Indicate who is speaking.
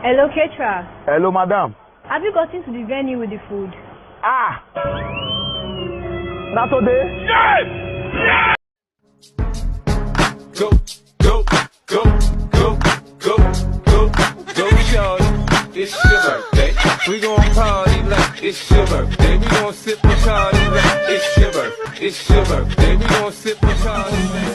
Speaker 1: Hello, Ketra.
Speaker 2: Hello, madam.
Speaker 1: Have you gotten to the venue with the food?
Speaker 2: Ah! Not today?
Speaker 3: Yes! Yes! Go, go, go, go, go, go, go, shorty. It's your birthday. We gon' party like it's your birthday. We gon' sip and party like it's your birthday. It's your birthday. We gon' sip and party like